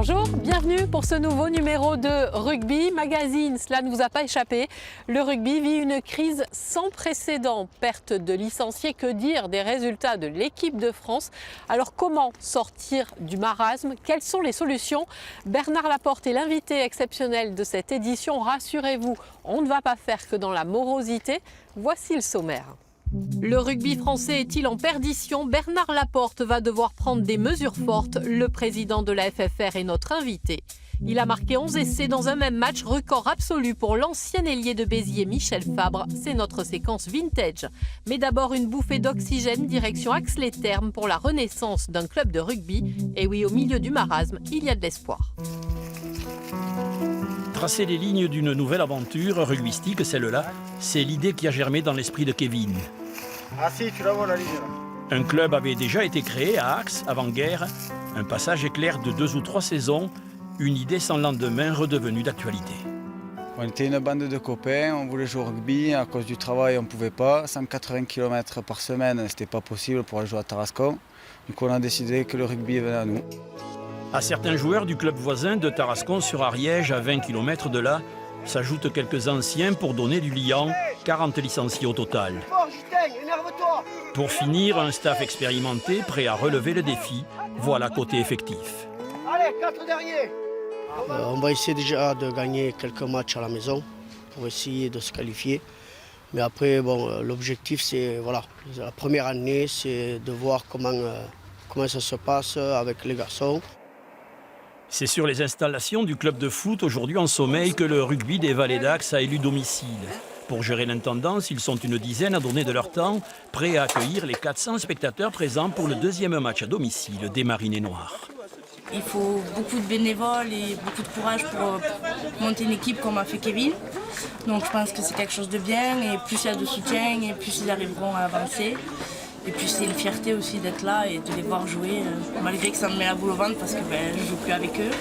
Bonjour, bienvenue pour ce nouveau numéro de Rugby Magazine. Cela ne vous a pas échappé, le rugby vit une crise sans précédent. Perte de licenciés, que dire des résultats de l'équipe de France? Alors comment sortir du marasme? Quelles sont les solutions? Bernard Laporte est l'invité exceptionnel de cette édition. Rassurez-vous, on ne va pas faire que dans la morosité. Voici le sommaire. Le rugby français est-il en perdition? Bernard Laporte va devoir prendre des mesures fortes. Le président de la FFR est notre invité. Il a marqué 11 essais dans un même match, record absolu pour l'ancien ailier de Béziers Michel Fabre. C'est notre séquence vintage. Mais d'abord une bouffée d'oxygène direction Ax-les-Thermes pour la renaissance d'un club de rugby. Et oui, au milieu du marasme, il y a de l'espoir. Tracer les lignes d'une nouvelle aventure rugbystique, celle-là, c'est l'idée qui a germé dans l'esprit de Kevin. Ah si, tu la vois la ligne là. Un club avait déjà été créé à Ax avant-guerre, un passage éclair de 2 ou 3 saisons, une idée sans lendemain redevenue d'actualité. On était une bande de copains, on voulait jouer au rugby, à cause du travail on ne pouvait pas. 180 km par semaine, c'était pas possible pour aller jouer à Tarascon. Donc on a décidé que le rugby venait à nous. À certains joueurs du club voisin de Tarascon sur Ariège, à 20 km de là, s'ajoutent quelques anciens pour donner du liant, 40 licenciés au total. Pour finir, un staff expérimenté, prêt à relever le défi, voilà côté effectif. Allez, 4 derniers. On va essayer déjà de gagner quelques matchs à la maison pour essayer de se qualifier. Mais après, bon, l'objectif, c'est, voilà, la première année, c'est de voir comment ça se passe avec les garçons. C'est sur les installations du club de foot, aujourd'hui en sommeil, que le rugby des Vallées d'Ax a élu domicile. Pour gérer l'intendance, ils sont une dizaine à donner de leur temps, prêts à accueillir les 400 spectateurs présents pour le deuxième match à domicile des Marinés Noirs. Il faut beaucoup de bénévoles et beaucoup de courage pour monter une équipe comme a fait Kevin. Donc je pense que c'est quelque chose de bien et plus il y a de soutien et plus ils arriveront à avancer. Et puis c'est une fierté aussi d'être là et de les voir jouer, malgré que ça me met la boule au ventre parce que je ne joue plus avec eux.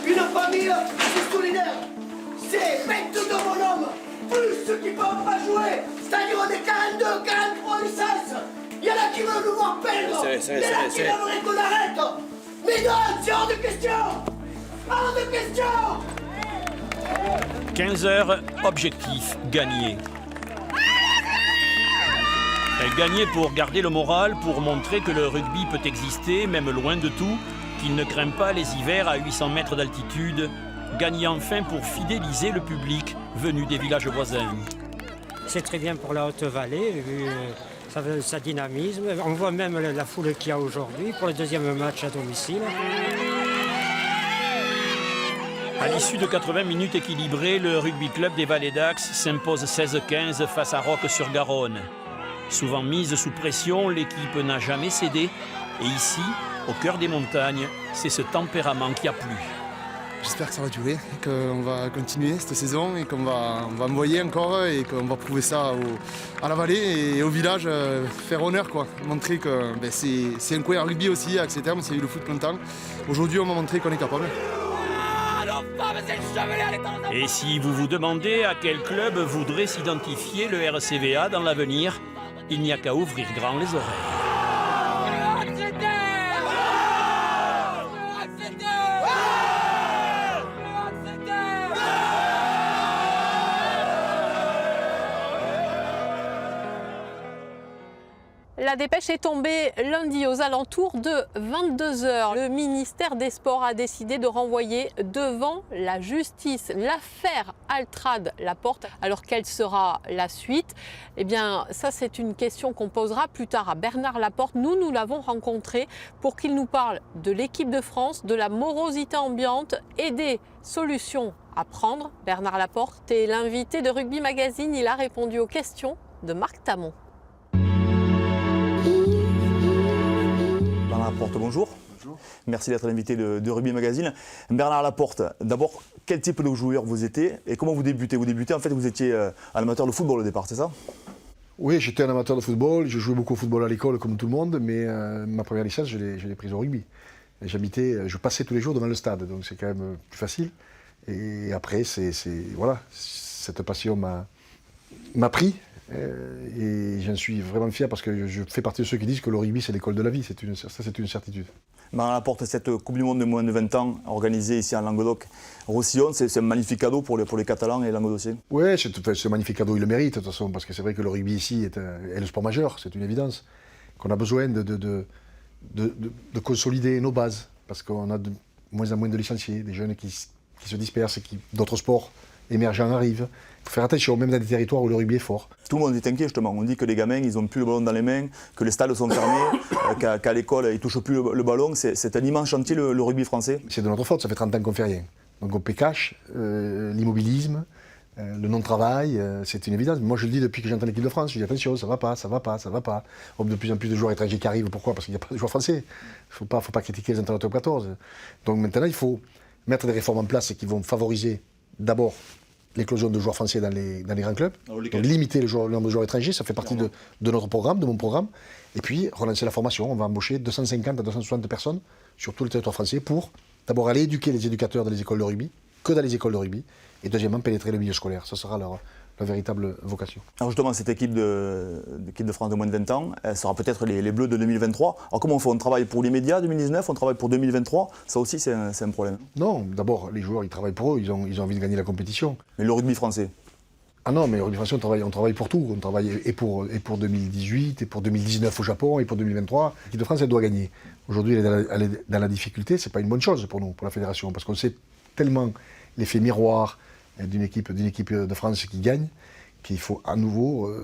Une famille, c'est solidaire. C'est 22 bonhommes, plus ceux qui ne peuvent pas jouer. C'est-à-dire on est 42, 43 licences. Il y en a qui veulent nous voir perdre. Il y en a qui veulent qu'on arrête. Mais non, c'est hors de question. Hors de question. 15 heures, objectif gagné. Gagner pour garder le moral, pour montrer que le rugby peut exister, même loin de tout, qu'il ne craint pas les hivers à 800 mètres d'altitude. Gagner enfin pour fidéliser le public venu des villages voisins. C'est très bien pour la Haute-Vallée, vu sa dynamisme. On voit même la foule qu'il y a aujourd'hui pour le deuxième match à domicile. À l'issue de 80 minutes équilibrées, le rugby club des Vallées d'Ax s'impose 16-15 face à Roques-sur-Garonne. Souvent mise sous pression, l'équipe n'a jamais cédé. Et ici, au cœur des montagnes, c'est ce tempérament qui a plu. J'espère que ça va durer, qu'on va continuer cette saison et qu'on va envoyer encore et qu'on va prouver ça à la vallée et au village, faire honneur, quoi. Montrer que c'est un coin à rugby aussi, à Ax-les-Thermes, c'est le foot longtemps. Aujourd'hui, on va montrer qu'on est capable. Et si vous vous demandez à quel club voudrait s'identifier le RCVA dans l'avenir, il n'y a qu'à ouvrir grand les oreilles. La dépêche est tombée lundi aux alentours de 22 h. Le ministère des Sports a décidé de renvoyer devant la justice l'affaire Altrad Laporte. Alors quelle sera la suite? Eh bien ça c'est une question qu'on posera plus tard à Bernard Laporte. Nous l'avons rencontré pour qu'il nous parle de l'équipe de France, de la morosité ambiante et des solutions à prendre. Bernard Laporte est l'invité de Rugby Magazine. Il a répondu aux questions de Marc Tamon. Bernard Laporte, bonjour. Bonjour. Merci d'être l'invité de Rugby Magazine. Bernard Laporte, d'abord, quel type de joueur vous étiez et comment vous débutez? Vous débutez, en fait, vous étiez un amateur de football au départ, c'est ça? Oui, j'étais un amateur de football. Je jouais beaucoup au football à l'école comme tout le monde, mais ma première licence, je l'ai prise au rugby. Je passais tous les jours devant le stade, donc c'est quand même plus facile. Et après, voilà, cette passion m'a pris. Et j'en suis vraiment fier parce que je fais partie de ceux qui disent que le rugby c'est l'école de la vie, c'est une certitude. Bernard Laporte, cette Coupe du Monde de moins de 20 ans organisée ici en Languedoc-Roussillon, c'est un magnifique cadeau pour les Catalans et les Languedociens. Oui, c'est un magnifique cadeau, il le mérite de toute façon, parce que c'est vrai que le rugby ici est le sport majeur, c'est une évidence, qu'on a besoin de consolider nos bases, parce qu'on a de moins en moins de licenciés, des jeunes qui se dispersent, d'autres sports émergents arrivent. Il faut faire attention, même dans des territoires où le rugby est fort. Tout le monde est inquiet justement. On dit que les gamins, ils n'ont plus le ballon dans les mains, que les stades sont fermés, qu'à l'école, ils ne touchent plus le ballon. C'est un immense chantier, le rugby français. C'est de notre faute, ça fait 30 ans qu'on ne fait rien. Donc on paie cash, l'immobilisme, le non-travail, c'est une évidence. Moi je le dis depuis que j'entends l'équipe de France, je dis attention, ça va pas. On a de plus en plus de joueurs étrangers qui arrivent, pourquoi? Parce qu'il n'y a pas de joueurs français. Il ne faut pas critiquer les entraîneurs de top 14. Donc maintenant il faut mettre des réformes en place qui vont favoriser d'abord l'éclosion de joueurs français dans les grands clubs. Donc limiter le nombre de joueurs étrangers, ça fait partie de notre programme, de mon programme. Et puis relancer la formation, on va embaucher 250 à 260 personnes sur tout le territoire français pour d'abord aller éduquer les éducateurs dans les écoles de rugby, que dans les écoles de rugby, et deuxièmement pénétrer le milieu scolaire. Ça sera leur véritable vocation. Alors justement, cette équipe de France de moins de 20 ans, elle sera peut-être les Bleus de 2023. Alors comment on fait? On travaille pour l'immédiat 2019, on travaille pour 2023. Ça aussi, c'est un problème. Non, d'abord, les joueurs, ils travaillent pour eux, ils ont envie de gagner la compétition. Mais le rugby français? Ah non, mais le rugby français, on travaille pour tout. On travaille et pour 2018, et pour 2019 au Japon, et pour 2023. L'équipe de France, elle doit gagner. Aujourd'hui, elle est dans la difficulté, c'est pas une bonne chose pour nous, pour la fédération, parce qu'on sait tellement l'effet miroir d'une équipe de France qui gagne, qu'il faut à nouveau,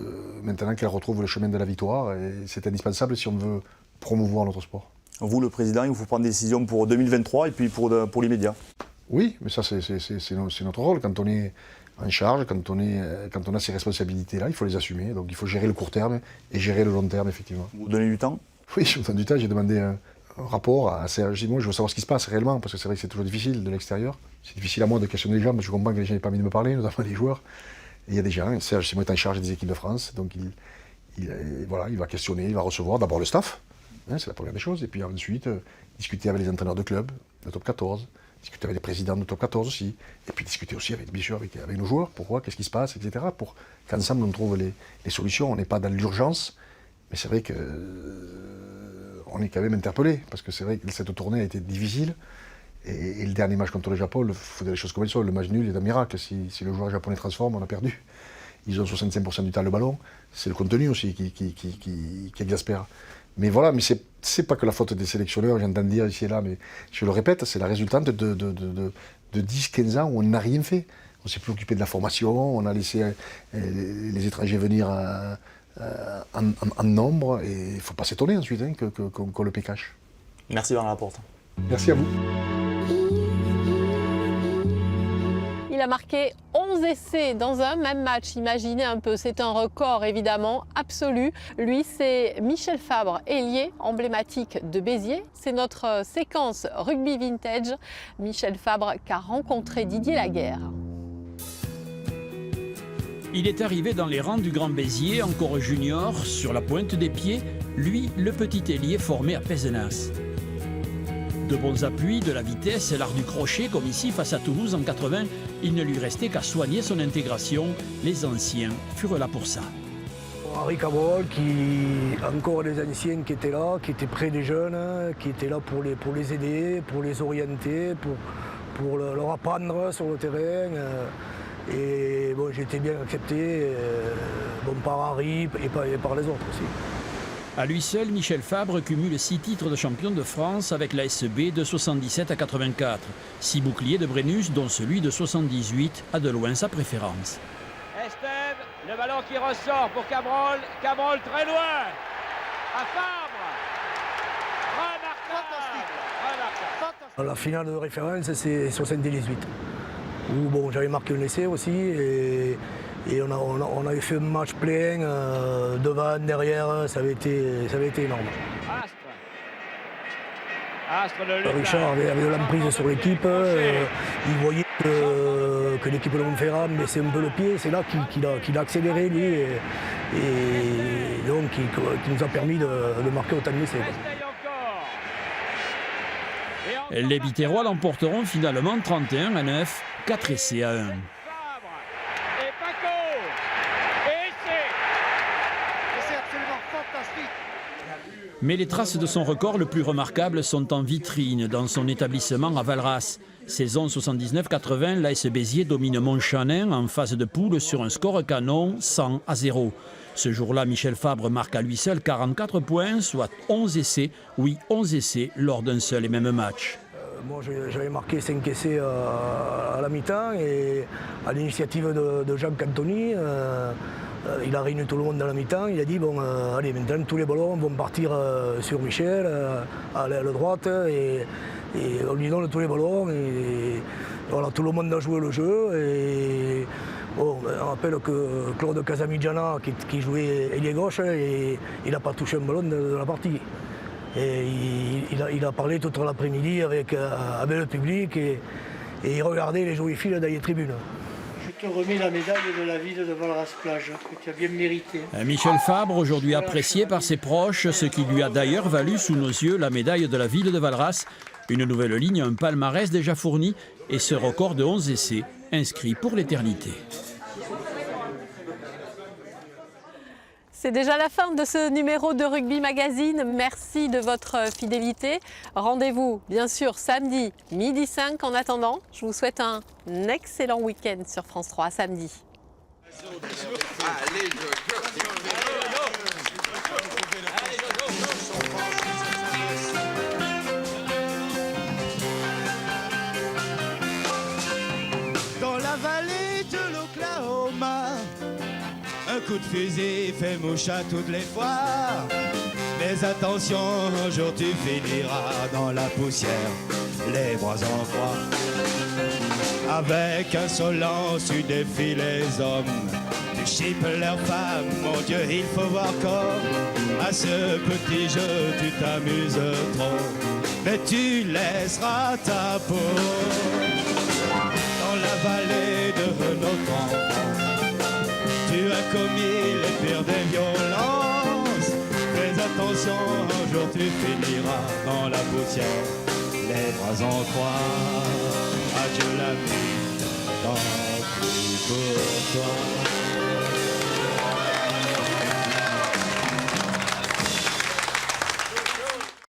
maintenant qu'elle retrouve le chemin de la victoire, et c'est indispensable si on veut promouvoir notre sport. Vous, le président, il faut prendre des décisions pour 2023 et puis pour l'immédiat. Oui, mais ça c'est notre rôle. Quand on est en charge, quand on a ces responsabilités-là, il faut les assumer. Donc il faut gérer le court terme et gérer le long terme, effectivement. Vous donnez du temps? Oui, je me donne du temps. J'ai demandé un rapport à Serge Simon. Je veux savoir ce qui se passe réellement, parce que c'est vrai que c'est toujours difficile de l'extérieur. C'est difficile à moi de questionner les gens, parce que je comprends que les gens n'aient pas envie de me parler, notamment les joueurs. Et il y a des gens, Serge Simon est en charge des équipes de France, donc il va questionner, il va recevoir d'abord le staff, hein, c'est la première des choses, et puis ensuite discuter avec les entraîneurs de clubs, de top 14, discuter avec les présidents de top 14 aussi, et puis discuter aussi avec nos joueurs, pourquoi, qu'est-ce qui se passe, etc., pour qu'ensemble on trouve les solutions. On n'est pas dans l'urgence, mais c'est vrai que on est quand même interpellé, parce que c'est vrai que cette tournée a été difficile, et le dernier match contre le Japon, il faut dire les choses comme elles sont, le match nul est un miracle. Si le joueur japonais transforme, on a perdu. Ils ont 65% du temps le ballon, c'est le contenu aussi qui exaspère. Mais voilà, mais c'est pas que la faute des sélectionneurs, j'entends dire ici et là, mais je le répète, c'est la résultante de 10-15 ans où on n'a rien fait. On s'est plus occupé de la formation, on a laissé les étrangers venir en nombre, et il ne faut pas s'étonner ensuite qu'on le paie cash. Merci Bernard Laporte. Merci à vous. Il a marqué 11 essais dans un même match, imaginez un peu, c'est un record évidemment absolu. Lui, c'est Michel Fabre, ailier emblématique de Béziers. C'est notre séquence rugby vintage. Michel Fabre qui a rencontré Didier Laguerre. Il est arrivé dans les rangs du Grand Béziers, encore junior, sur la pointe des pieds, lui, le petit ailier formé à Pézenas. De bons appuis, de la vitesse et l'art du crochet, comme ici face à Toulouse en 80, il ne lui restait qu'à soigner son intégration. Les anciens furent là pour ça. Henri Cabrol, encore des anciens qui étaient là, qui étaient près des jeunes, qui étaient là pour les aider, pour les orienter, pour leur apprendre sur le terrain. Et bon, j'ai été bien accepté par Henri et par les autres aussi. À lui seul, Michel Fabre cumule 6 titres de champion de France avec la SB de 77 à 84. 6 boucliers de Brennus, dont celui de 78 a de loin sa préférence. Estève, le ballon qui ressort pour Cabrol. Cabrol très loin. À Fabre. Remarquable. La finale de référence, c'est 78. Où bon, j'avais marqué un essai aussi. Et on avait fait un match plein, devant, derrière, ça avait été énorme. Richard avait de l'emprise sur l'équipe, il voyait que l'équipe de Montferrand baissait un peu le pied, c'est là qu'il a accéléré lui, et donc qui nous a permis de marquer autant d'essais. Les Biterrois l'emporteront finalement 31-9, 4 essais à 1. Mais les traces de son record le plus remarquable sont en vitrine, dans son établissement à Valras. Saison 79-80, l'AS Béziers domine Montchanin en phase de poule sur un score canon 100-0. Ce jour-là, Michel Fabre marque à lui seul 44 points, soit 11 essais. Oui, 11 essais lors d'un seul et même match. Moi, j'avais marqué 5 essais à la mi-temps et à l'initiative de Jacques Cantoni, il a réuni tout le monde dans la mi-temps. Il a dit bon, allez, maintenant tous les ballons vont partir sur Michel, à l'aile droite, et on lui donne tous les ballons. Et voilà, tout le monde a joué le jeu. Et bon, on rappelle que Claude Casamidjana, qui jouait ailier gauche, et il n'a pas touché un ballon de la partie. Et il a parlé toute l'après-midi avec le public et il regardait les joueurs filles dans les tribunes. Je te remets la médaille de la ville de Valras-Plage, que tu as bien mérité. Michel Fabre, aujourd'hui apprécié par ses proches, ce qui lui a d'ailleurs valu sous nos yeux la médaille de la ville de Valras. Une nouvelle ligne, un palmarès déjà fourni et ce record de 11 essais inscrit pour l'éternité. C'est déjà la fin de ce numéro de Rugby Magazine. Merci de votre fidélité. Rendez-vous bien sûr samedi 12h05. En attendant, je vous souhaite un excellent week-end sur France 3 samedi. Dans la vallée de l'Oklahoma, un coup de fusil fait mouche à toutes les fois. Mais attention, un jour tu finiras dans la poussière, les bras en croix. Avec insolence, tu défies les hommes, tu chippes leurs femmes. Mon Dieu, il faut voir comme à ce petit jeu tu t'amuses trop. Mais tu laisseras ta peau dans la vallée de notre enfant. Tu as commis les pires des violences. Fais attention, un jour tu finiras dans la poussière, les bras en croix. Adieu la vie, tant pis pour toi.